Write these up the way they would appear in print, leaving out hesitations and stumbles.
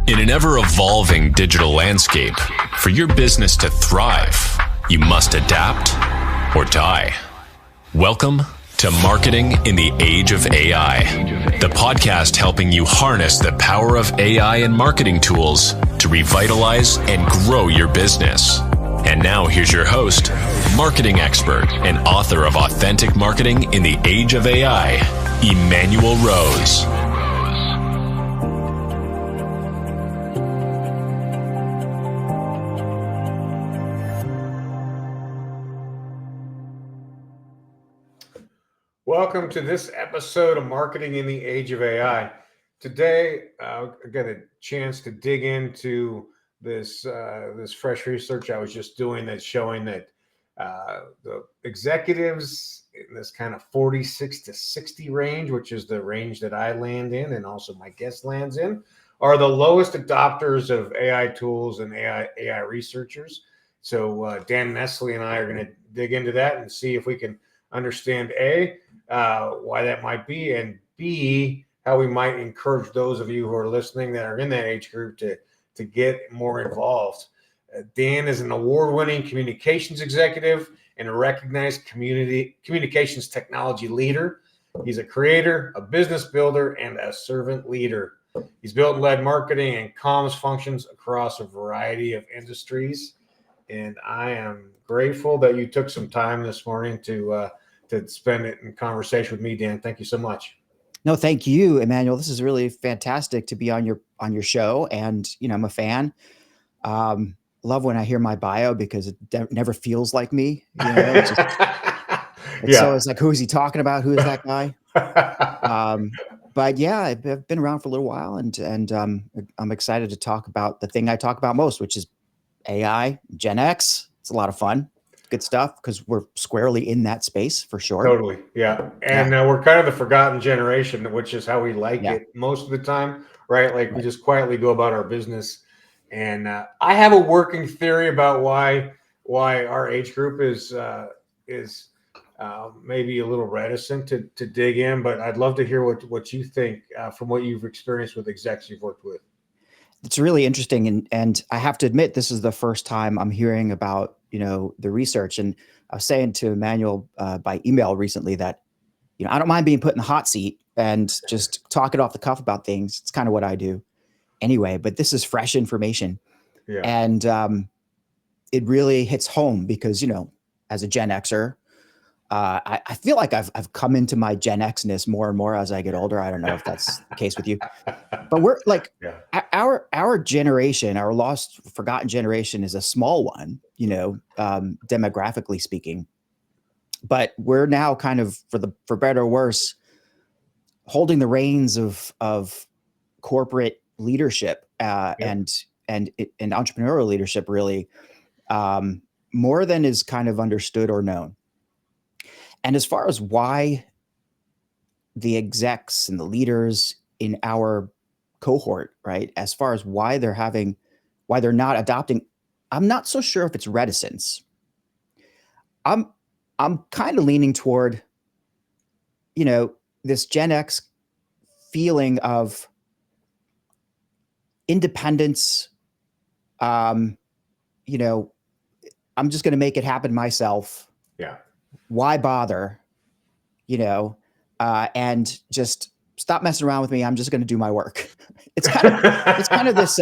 In an ever-evolving digital landscape, for your business to thrive, you must adapt or die. Welcome to Marketing in the Age of AI, the podcast helping you harness the power of AI and marketing tools to revitalize and grow your business. And now here's your host, marketing expert and author of Authentic Marketing in the Age of AI, Emanuel Rose. Welcome to this episode of Marketing in the Age of AI. Today, I got a chance to dig into this fresh research I was just doing that's showing that the executives in this kind of 46 to 60 range, which is the range that I land in and also my guest lands in, are the lowest adopters of AI tools and AI researchers. So Dan Nestle and I are going to dig into that and see if we can understand A, why that might be, and B, how we might encourage those of you who are listening that are in that age group to get more involved. Dan is an award-winning communications executive and a recognized communications technology leader. He's a creator, a business builder, and a servant leader. He's built and led marketing and comms functions across a variety of industries. And I am grateful that you took some time this morning to spend it in conversation with me, Dan. Thank you so much. No, thank you, Emanuel. This is really fantastic to be on your show, and I'm a fan. Love when I hear my bio because it never feels like me. It's always like, who is he talking about? Who is that guy? But yeah, I've been around for a little while, and I'm excited to talk about the thing I talk about most, which is AI, Gen X. It's a lot of fun. Good stuff because we're squarely in that space for sure. Totally. Yeah. And we're kind of the forgotten generation, which is how we like it most of the time, right? Like we just quietly go about our business. And I have a working theory about why our age group is maybe a little reticent to dig in, but I'd love to hear what you think from what you've experienced with execs you've worked with. It's really interesting. And I have to admit, this is the first time I'm hearing about, the research. And I was saying to Emanuel by email recently that, I don't mind being put in the hot seat and just talking off the cuff about things. It's kind of what I do anyway, but this is fresh information. Yeah. And it really hits home because, as a Gen Xer, I feel like I've come into my Gen X-ness more and more as I get older. I don't know if that's the case with you, but we're like our generation, our lost, forgotten generation is a small one, demographically speaking. But we're now kind of, for better or worse, holding the reins of corporate leadership and entrepreneurial leadership, really, more than is kind of understood or known. And as far as why the execs and the leaders in our cohort, right, as far as why they're not adopting, I'm not so sure if it's reticence. I'm kind of leaning toward, this Gen X feeling of independence. I'm just going to make it happen myself. Yeah. Why bother, and just stop messing around with me. I'm just going to do my work. It's kind of this,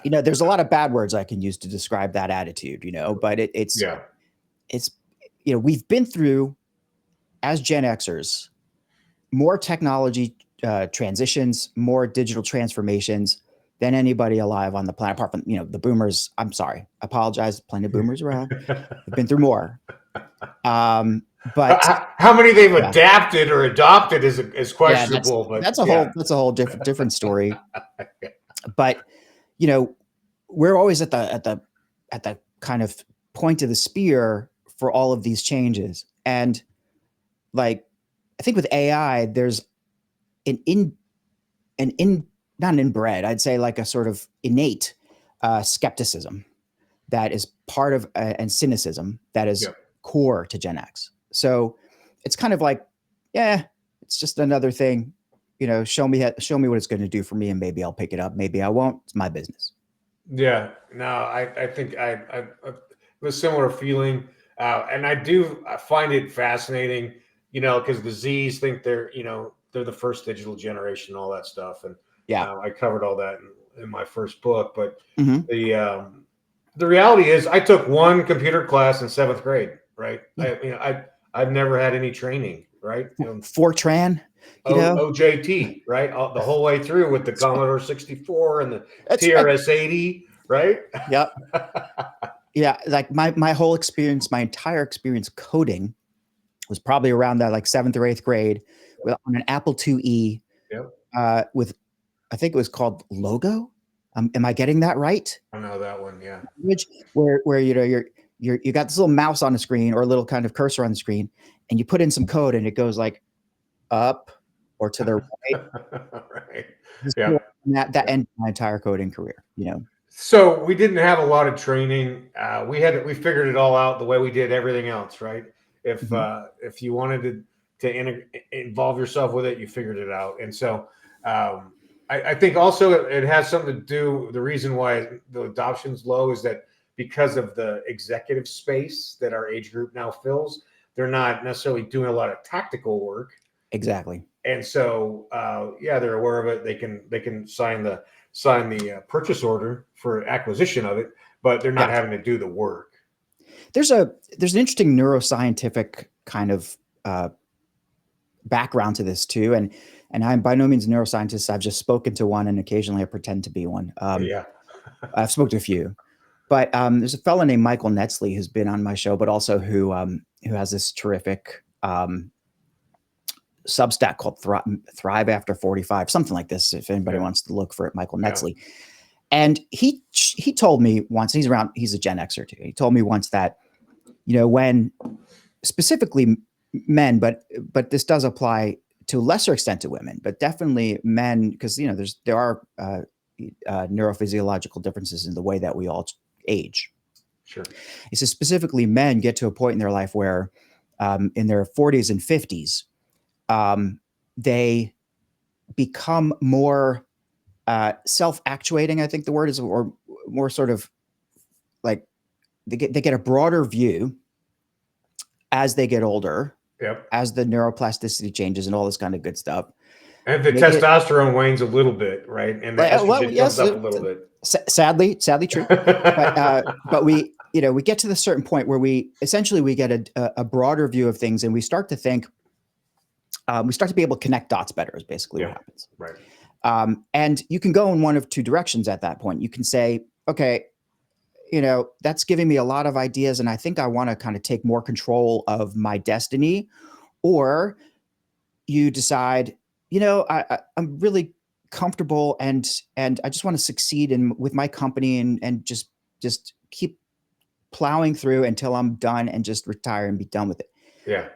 there's a lot of bad words I can use to describe that attitude, but it's we've been through, as Gen Xers, more technology transitions, more digital transformations than anybody alive on the planet, apart from, the boomers. I'm sorry. I apologize. Plenty of boomers around. I've been through more. But how many they've adapted or adopted is questionable. That's a whole different story. But we're always at the kind of point of the spear for all of these changes. And like, I think with AI, there's not an inbred, I'd say like a sort of innate skepticism that is part of, and cynicism that is core to Gen X. So it's kind of like, it's just another thing. show me what it's going to do for me, and maybe I'll pick it up. Maybe I won't. It's my business. Yeah, no, I think I have a similar feeling, and I find it fascinating, because the Z's think they're the first digital generation, all that stuff, and Yeah. I covered all that in my first book. But Mm-hmm. the reality is, I took one computer class in seventh grade, right? Yeah. I've never had any training, right? Fortran, OJT, right? The whole way through with the Commodore 64 and the That's right. TRS-80, right? Yep. Yeah, like my whole experience, my entire experience coding was probably around that, like 7th or 8th grade, on an Apple IIe, Yep. with, I think it was called Logo. Am I getting that right? I know that one, yeah. Which where you got this little mouse on the screen, or a little kind of cursor on the screen, and you put in some code, and it goes like up or to the right. Right. Just Yeah. that ended my entire coding career. So we didn't have a lot of training. We figured it all out the way we did everything else, right? If you wanted to involve yourself with it, you figured it out. And so I think also it has something to do. The reason why the adoption's low is that because of the executive space that our age group now fills, they're not necessarily doing a lot of tactical work. Exactly. And so, they're aware of it. They can sign the purchase order for acquisition of it, but they're not having to do the work. There's an interesting neuroscientific kind of background to this too, and I'm by no means a neuroscientist. I've just spoken to one, and occasionally I pretend to be one. I've spoken to a few, but there's a fellow named Emanuel Rose who's been on my show, but also who has this terrific Substack called Thrive After 45, something like this. If anybody wants to look for it, Emanuel Rose. And he told me once, he's a Gen Xer too. He told me once that, when specifically men, but this does apply to a lesser extent to women, but definitely men, because there are neurophysiological differences in the way that we all age. Sure. He says specifically men get to a point in their life where in their 40s and 50s, they become more self-actuating, I think the word is, or more sort of like they get a broader view as they get older. Yep. As the neuroplasticity changes and all this kind of good stuff. And the testosterone wanes a little bit, right? And the estrogen comes up a little bit. Sadly true. But we get to the certain point where we get a broader view of things, and we start to think, we start to be able to connect dots better, is basically what happens. Right. And you can go in one of two directions at that point. You can say, okay, that's giving me a lot of ideas, and I think I want to kind of take more control of my destiny. Or you decide, I'm really comfortable and I just want to succeed with my company and just keep plowing through until I'm done and just retire and be done with it. Yeah.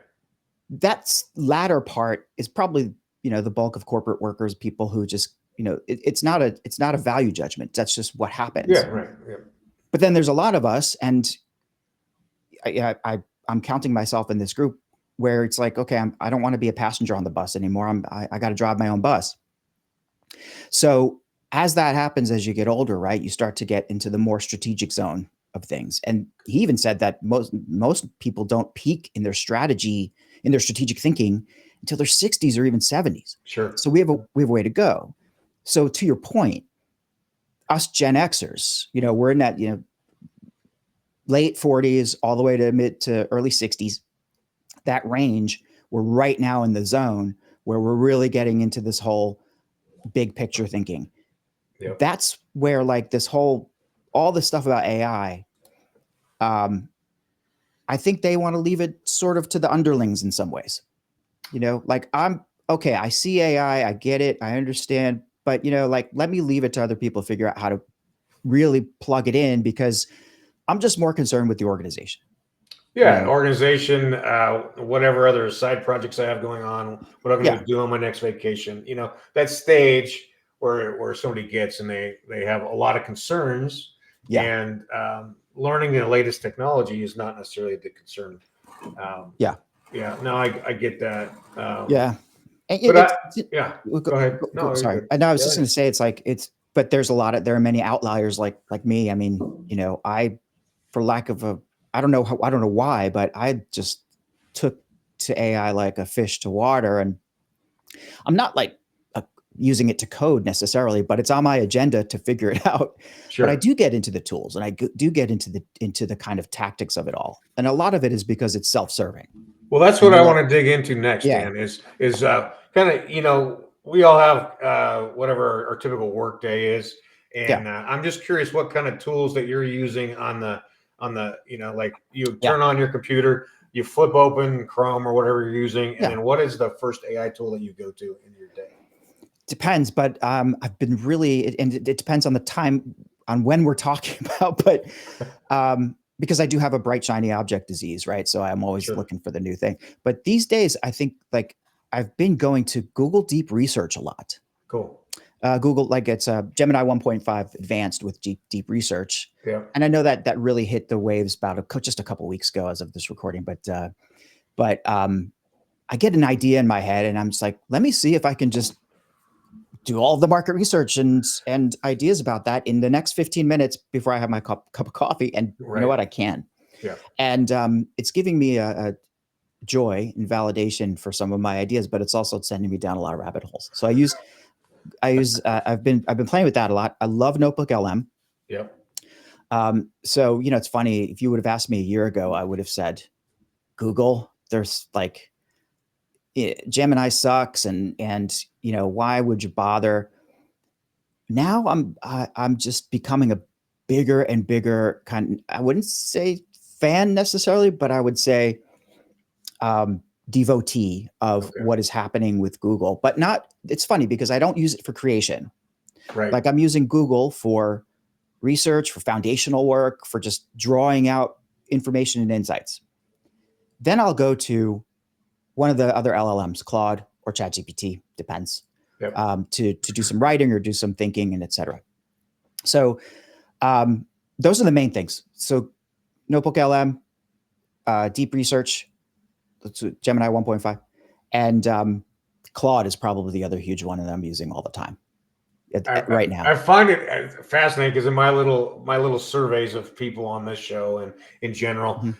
That latter part is probably, the bulk of corporate workers, people who just, it's not a value judgment. That's just what happens. Yeah. Right. Yeah. But then there's a lot of us, and I'm counting myself in this group, where it's like, okay, I don't want to be a passenger on the bus anymore. I got to drive my own bus. So as that happens, as you get older, right, you start to get into the more strategic zone of things. And he even said that most people don't peak in their strategic thinking until their 60s or even 70s. Sure. So we have a way to go. So to your point, us Gen Xers, we're in that, late 40s all the way to mid to early 60s, that range. We're right now in the zone where we're really getting into this whole big picture thinking. Yep. That's where like all this stuff about AI, I think they want to leave it sort of to the underlings in some ways. Like I see AI, I get it, I understand, but let me leave it to other people to figure out how to really plug it in, because I'm just more concerned with the organization. Yeah, organization, whatever other side projects I have going on, what I'm going to do on my next vacation. That stage where somebody gets and they have a lot of concerns, and learning the latest technology is not necessarily the concern. No, I get that. And But it, go ahead. No, you're sorry. good. I know I was Go just ahead. going to say but there are many outliers like me. I mean, for lack of I don't know why, but I just took to AI like a fish to water, and I'm not like using it to code necessarily, but it's on my agenda to figure it out. Sure. But I do get into the tools, and I do get into the kind of tactics of it all, and a lot of it is because it's self-serving. Well, that's what I want to dig into next, Yeah. Dan, is kind of, we all have whatever our typical work day is. And I'm just curious what kind of tools that you're using on the, like you turn on your computer, you flip open Chrome or whatever you're using. And then what is the first AI tool that you go to in your day? Depends, but I've been really, and it depends on the time on when we're talking about, but because I do have a bright, shiny object disease, right? So I'm always looking for the new thing. But these days, I think like I've been going to Google Deep Research a lot. Cool. Google, like it's Gemini 1.5 advanced with deep research. Yeah. And I know that really hit the waves about just a couple of weeks ago as of this recording, but I get an idea in my head and I'm just like, let me see if I can just do all the market research and ideas about that in the next 15 minutes before I have my cup of coffee. And you know what? I can. Yeah. And it's giving me a joy and validation for some of my ideas, but it's also sending me down a lot of rabbit holes. So I've been playing with that a lot. I love Notebook LM. Yep. So, it's funny. If you would have asked me a year ago, I would have said, Google, there's like, Gemini sucks. And why would you bother? Now I'm just becoming a bigger and bigger I wouldn't say fan necessarily, but I would say, devotee of what is happening with Google, but it's funny because I don't use it for creation. Right. Like I'm using Google for research, for foundational work, for just drawing out information and insights. Then I'll go to one of the other LLMs, Claude or ChatGPT, depends, to do some writing or do some thinking and etc. So those are the main things. So Notebook LM, deep research, Gemini 1.5, and Claude is probably the other huge one that I'm using all the time right now. I find it fascinating because in my little surveys of people on this show and in general,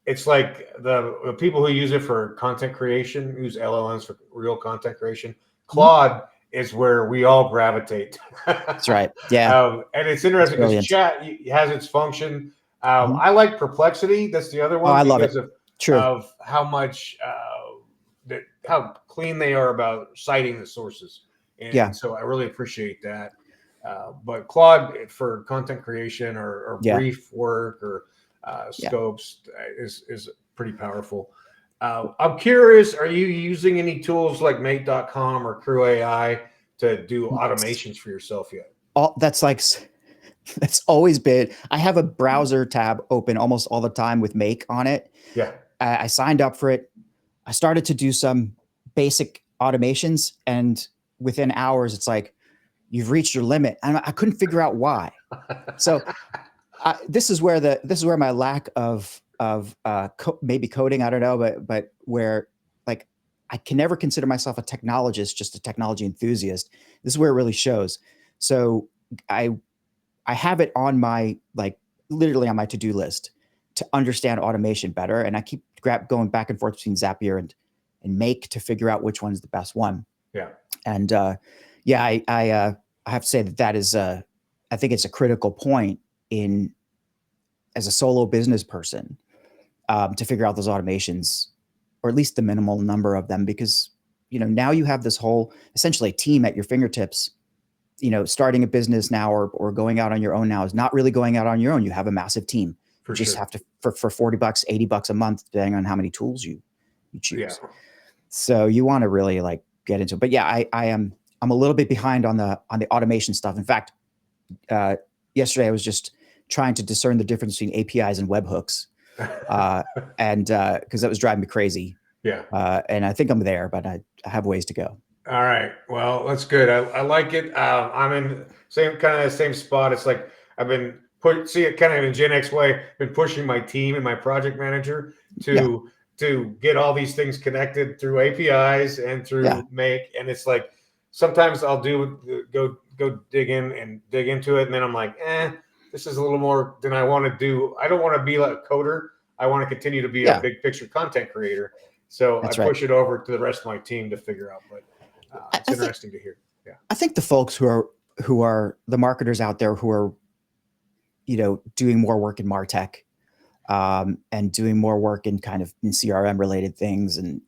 it's like the people who use it for content creation, use LLMs for real content creation. Claude is where we all gravitate. That's right. Yeah. And it's interesting because chat has its function. I like Perplexity. That's the other one. Oh, I love it. Of how much how clean they are about citing the sources. And so I really appreciate that. But Claude for content creation or brief work or scopes is pretty powerful. I'm curious, are you using any tools like Mate.com or Crew AI to do automations for yourself yet? That's always been. I have a browser tab open almost all the time with Make on it. Yeah. I signed up for it. I started to do some basic automations, and within hours, it's like, you've reached your limit. And I couldn't figure out why. So this is where my lack of maybe coding, I don't know, but where like I can never consider myself a technologist, just a technology enthusiast. This is where it really shows. So I have it on my, like literally on my to-do list to understand automation better. And I keep going back and forth between Zapier and Make to figure out which one's the best one. Yeah. And I have to say that is I think it's a critical point as a solo business person to figure out those automations, or at least the minimal number of them, because now you have this whole essentially team at your fingertips. Starting a business now or going out on your own now is not really going out on your own. You have a massive team. You just have to for $40, $80 a month, depending on how many tools you choose. Yeah. So you want to really like get into it. But yeah, I'm a little bit behind on the automation stuff. In fact, yesterday I was just trying to discern the difference between APIs and webhooks, and because that was driving me crazy. Yeah. And I think I'm there, but I have ways to go. All right. Well, that's good. I like it. I'm in the same spot. It's like I've been see it kind of in a Gen X way. Been pushing my team and my project manager to to get all these things connected through APIs and through Make. And it's like, sometimes I'll go dig into it. And then I'm like, this is a little more than I want to do. I don't want to be like a coder. I want to continue to be a big picture content creator. So I push it over to the rest of my team to figure out, but it's interesting to hear. Yeah. I think the folks who are the marketers out there who are, doing more work in MarTech, and doing more work in kind of in CRM related things and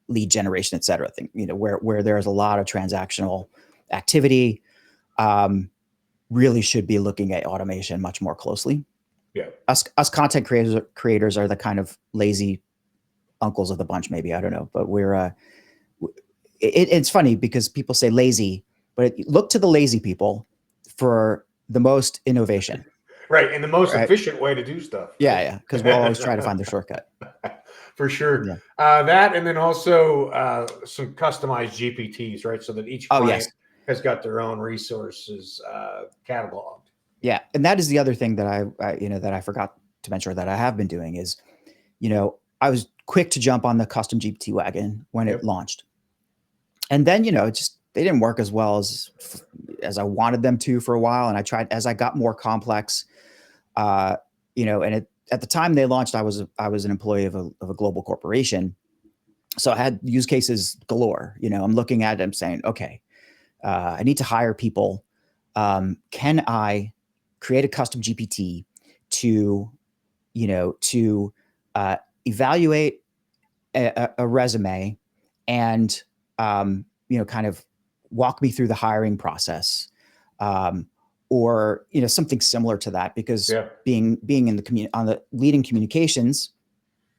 lead generation, et cetera. Where there's a lot of transactional activity, really should be looking at automation much more closely. Yeah. Us content creators are the kind of lazy uncles of the bunch, maybe. I don't know, but it's funny because people say lazy, but look to the lazy people for the most innovation. Right. And the most efficient way to do stuff. Yeah. Because we'll always try to find the shortcut. For sure. Yeah. That, and then also some customized GPTs, right? So that each client has got their own resources cataloged. Yeah. And that is the other thing that I forgot to mention that I have been doing is, I was quick to jump on the custom GPT wagon when it launched. And then, they didn't work as well as I wanted them to for a while. And I tried, as I got more complex, and at the time they launched, I was an employee of a global corporation. So I had use cases galore. I'm looking at it, I'm saying, okay, I need to hire people. Can I create a custom GPT to evaluate a resume and, kind of walk me through the hiring process, or something similar to that, because being in the on the leading communications,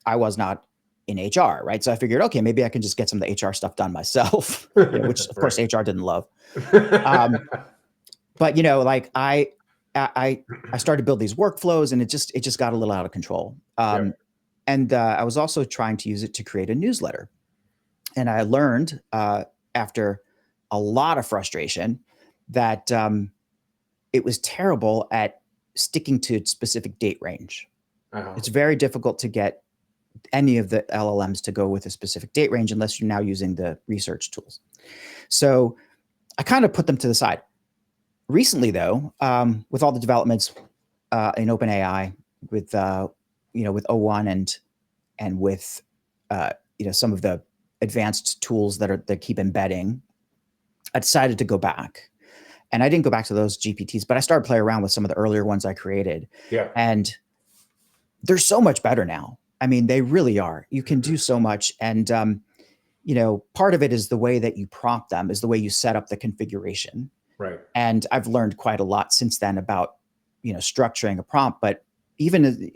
I was not in HR, right? So I figured, okay, maybe I can just get some of the HR stuff done myself, which of course HR didn't love. But like I started to build these workflows, and it just got a little out of control. And I was also trying to use it to create a newsletter, and I learned after a lot of frustration that it was terrible at sticking to specific date range. It's very difficult to get any of the LLMs to go with a specific date range unless you're now using the research tools. So I kind of put them to the side. Recently, though, with all the developments in OpenAI, with with O1 and with some of the advanced tools that keep embedding, I decided to go back. And I didn't go back to those GPTs, but I started playing around with some of the earlier ones I created. Yeah. And they're so much better now. I mean, they really are. You can do so much. And, part of it is the way that you prompt them, is the way you set up the configuration. Right. And I've learned quite a lot since then about, structuring a prompt. But even,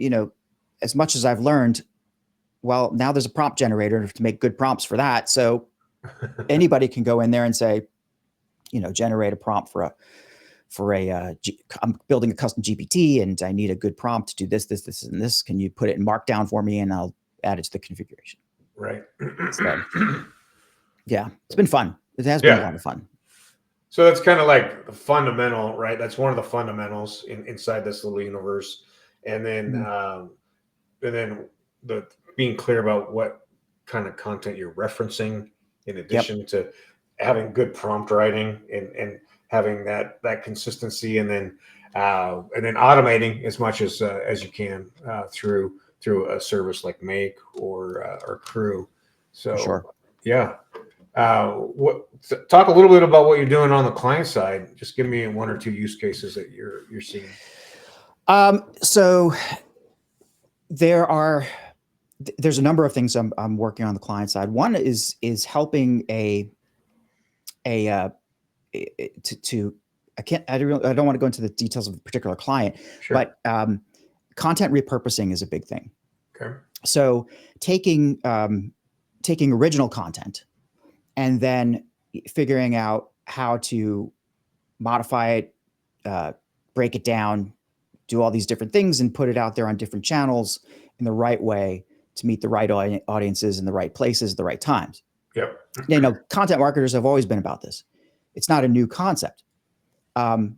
as much as I've learned, well, now there's a prompt generator to make good prompts for that. So anybody can go in there and say, generate a prompt I'm building a custom GPT and I need a good prompt to do this, and this. Can you put it in Markdown for me? And I'll add it to the configuration. Right. So, yeah, it's been fun. It has been a lot of fun. So that's kind of like the fundamental, right? That's one of the fundamentals inside this little universe. And then, the being clear about what kind of content you're referencing, in addition to having good prompt writing and having that consistency, and then automating as much as you can through a service like Make or Crew. So talk a little bit about what you're doing on the client side. Just give me one or two use cases that you're seeing. So there's a number of things I'm working on the client side. One is helping I don't want to go into the details of a particular client, but content repurposing is a big thing. Okay. So taking original content and then figuring out how to modify it, break it down, do all these different things, and put it out there on different channels in the right way to meet the right audiences in the right places, the right times. Yep. Content marketers have always been about this. It's not a new concept. But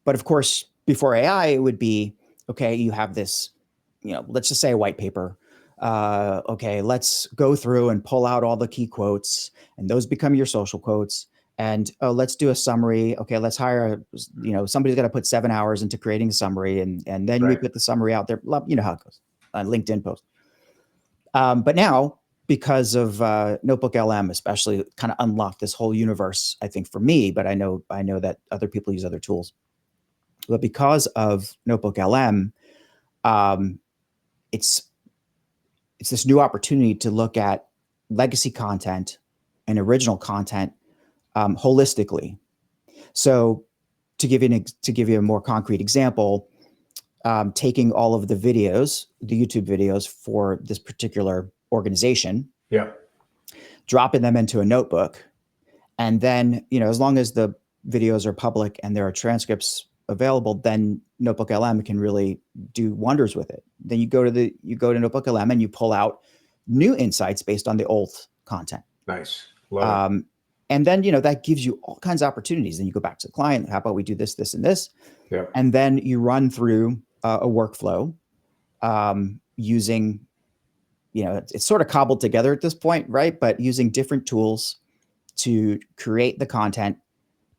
of course, before AI, it would be, okay, you have this, let's just say a white paper Okay, let's go through and pull out all the key quotes, and those become your social quotes. And let's do a summary. Okay, let's hire, somebody's got to put 7 hours into creating a summary, and then we Right. put the summary out there. You know how it goes on LinkedIn post. But now, because of Notebook LM, especially, kind of unlocked this whole universe, I think, for me. But I know that other people use other tools. But because of Notebook LM, it's this new opportunity to look at legacy content and original content holistically. So, to give you a more concrete example, taking all of the videos, the YouTube videos for this particular organization, Yeah. dropping them into a notebook, and then, as long as the videos are public and there are transcripts available, then Notebook LM can really do wonders with it. Then you go to Notebook LM and you pull out new insights based on the old content. Nice. Love it. And then, that gives you all kinds of opportunities. Then you go back to the client. How about we do this, this, and this? Yeah. And then you run through a workflow using, it's sort of cobbled together at this point, right? But using different tools to create the content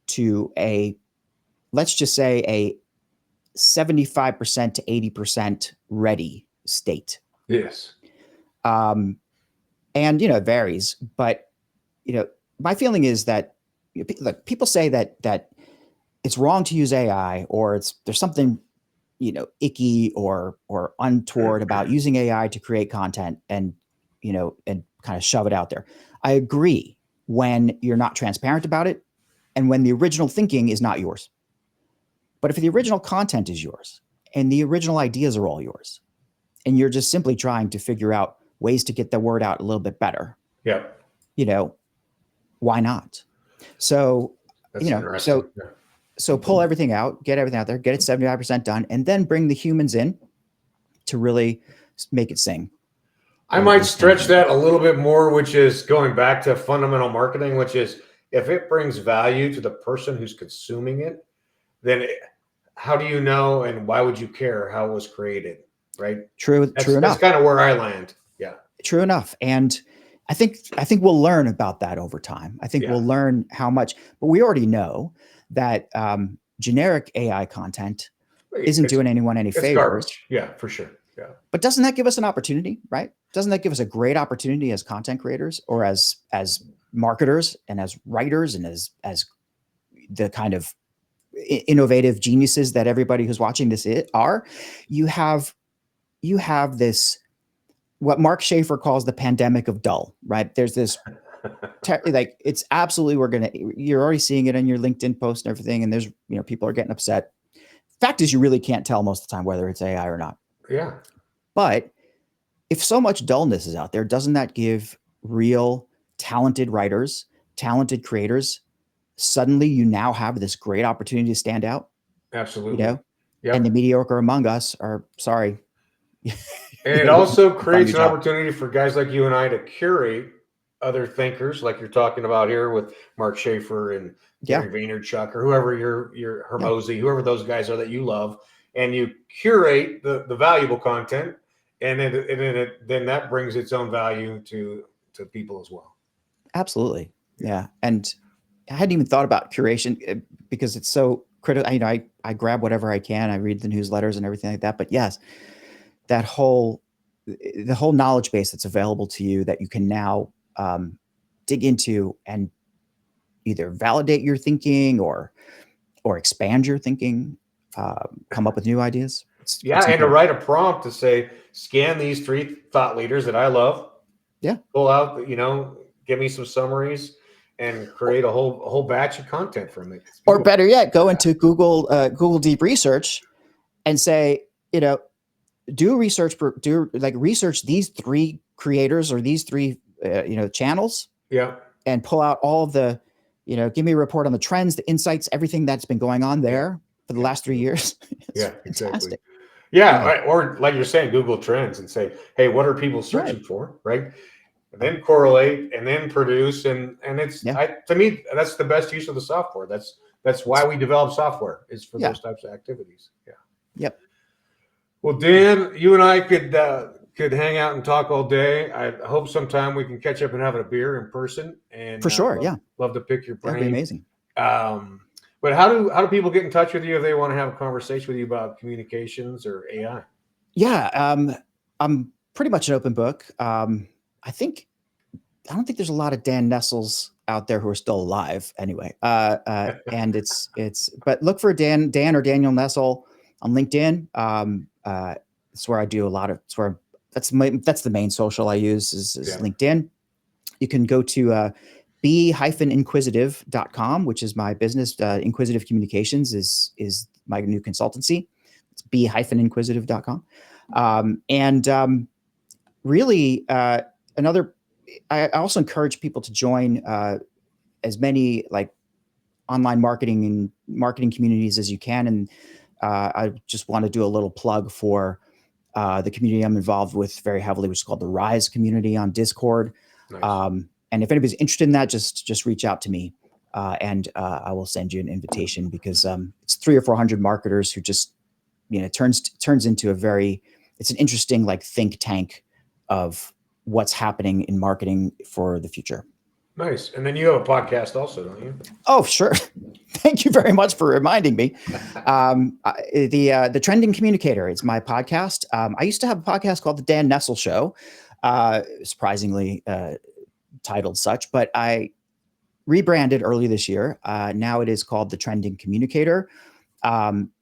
to let's just say a 75% to 80% ready state. Yes. And, it varies, but, my feeling is that look, people say that it's wrong to use AI, or there's something, icky or untoward about using AI to create content and kind of shove it out there. I agree when you're not transparent about it and when the original thinking is not yours. But if the original content is yours and the original ideas are all yours, and you're just simply trying to figure out ways to get the word out a little bit better, Yeah. Why not? So, That's so pull everything out, get everything out there, get it 75% done, and then bring the humans in to really make it sing. I might stretch that a little bit more, which is going back to fundamental marketing, which is if it brings value to the person who's consuming it, then how do you know and why would you care how it was created? Right. True enough. That's kind of where I land. Yeah. True enough. And I think we'll learn about that over time. I think we'll learn how much, but we already know that generic AI content isn't doing anyone any favors. Garbage. Yeah, for sure. Yeah. But doesn't that give us an opportunity, right? Doesn't that give us a great opportunity as content creators or as marketers and as writers and as the kind of innovative geniuses that everybody who's watching this are? You have this, what Mark Schaefer calls the pandemic of dull, right? There's this, it's absolutely, you're already seeing it in your LinkedIn post and everything. And there's, people are getting upset. Fact is, you really can't tell most of the time whether it's AI or not. Yeah. But if so much dullness is out there, doesn't that give real talented writers, talented creators, suddenly you now have this great opportunity to stand out? Absolutely. Yep. And the mediocre among us are sorry. And it also creates an opportunity for guys like you and I to curate other thinkers, like you're talking about here with Mark Schaefer and Gary Vaynerchuk or whoever your Hermosi, whoever those guys are that you love, and you curate the valuable content, and then that brings its own value to people as well. Absolutely, yeah. And I hadn't even thought about curation because it's so critical. I grab whatever I can. I read the newsletters and everything like that. But yes, the whole knowledge base that's available to you that you can now dig into and either validate your thinking or expand your thinking, come up with new ideas. And to write a prompt to say, scan these 3 thought leaders that I love. Yeah. Pull out, give me some summaries and create a whole batch of content from it. Or better yet, go into Google Deep Research and say, research these 3 creators or these 3 channels. Yeah. And pull out all of the, give me a report on the trends, the insights, everything that's been going on there for the last 3 years. Yeah, exactly. Yeah, or like you're saying, Google Trends and say, hey, what are people searching for, right? And then correlate and then produce, and it's to me that's the best use of the software. That's why we develop software, is for those types of activities. Yeah. Yep. Well, Dan, you and I could could hang out and talk all day. I hope sometime we can catch up and have a beer in person. And For sure, yeah. Love to pick your brain. That'd be amazing. But how do people get in touch with you if they want to have a conversation with you about communications or AI? Yeah, I'm pretty much an open book. I don't think there's a lot of Dan Nestles out there who are still alive anyway. And but look for Dan or Daniel Nestle on LinkedIn. It's where I do a lot of, that's the main social I use is LinkedIn. You can go to be-inquisitive.com, which is my business. Inquisitive Communications is my new consultancy. It's be-inquisitive.com. Really, I also encourage people to join as many like online marketing communities as you can. And I just want to do a little plug for the community I'm involved with very heavily, which is called the Rise community on Discord. Nice. And if anybody's interested in that, just reach out to me and I will send you an invitation, because it's 300 or 400 marketers who just, turns into it's an interesting like think tank of what's happening in marketing for the future. Nice. And then you have a podcast also, don't you? Oh, sure. Thank you very much for reminding me. The Trending Communicator is my podcast. I used to have a podcast called The Dan Nestle Show, surprisingly titled such, but I rebranded early this year. Now it is called The Trending Communicator.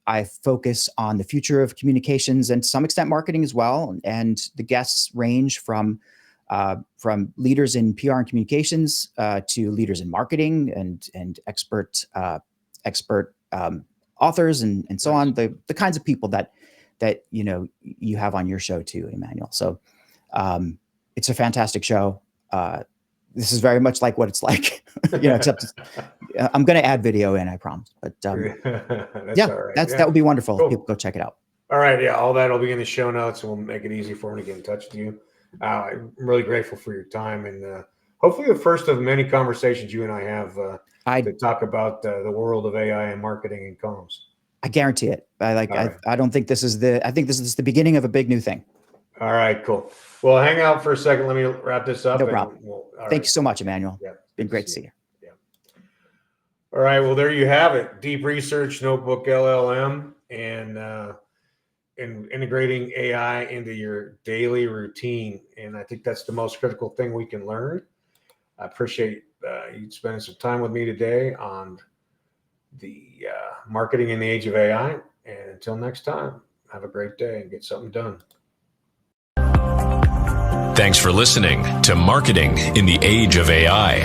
I focus on the future of communications and to some extent marketing as well. And the guests range from leaders in PR and communications to leaders in marketing and expert authors and so on. The kinds of people that you have on your show too, Emanuel. So it's a fantastic show. This is very much like what it's like, except I'm going to add video in, I promise. But all right. That would be wonderful. Cool. People go check it out. All right. Yeah. All that will be in the show notes, and we'll make it easy for them to get in touch with you. I'm really grateful for your time, and hopefully the first of many conversations you and I have to talk about the world of AI and marketing and comms. I guarantee it. I don't think this is I think this is the beginning of a big new thing. All right, cool. Well, hang out for a second. Let me wrap this up. No problem. Thank you so much, Emanuel. Yeah, been great to see you. Yeah. All right. Well, there you have it. Deep Research Notebook LLM and integrating AI into your daily routine. And I think that's the most critical thing we can learn. I appreciate you spending some time with me today on the marketing in the age of AI. And until next time, have a great day and get something done. Thanks for listening to Marketing in the Age of AI.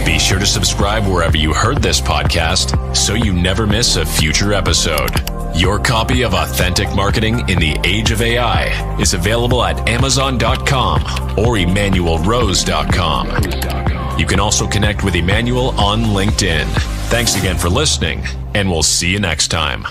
Be sure to subscribe wherever you heard this podcast so you never miss a future episode. Your copy of Authentic Marketing in the Age of AI is available at Amazon.com or EmanuelRose.com. You can also connect with Emanuel on LinkedIn. Thanks again for listening, and we'll see you next time.